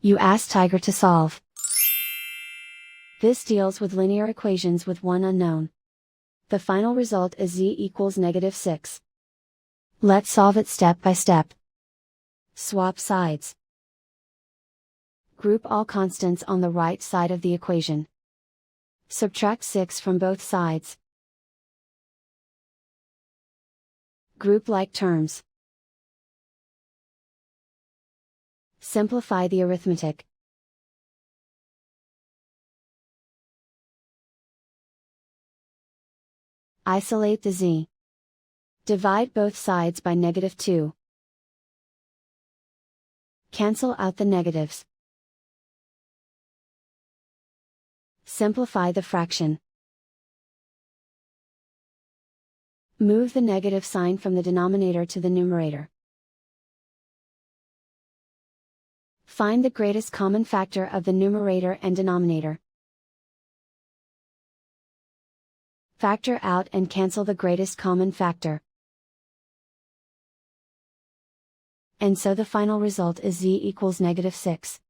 You ask Tiger to solve. This deals with linear equations with one unknown. The final result is z equals -6. Let's solve it step by step. Swap sides. Group all constants on the right side of the equation. Subtract 6 from both sides. Group like terms. Simplify the arithmetic. Isolate the z. Divide both sides by -2. Cancel out the negatives. Simplify the fraction. Move the negative sign from the denominator to the numerator. Find the greatest common factor of the numerator and denominator. Factor out and cancel the greatest common factor. And so the final result is z equals -6.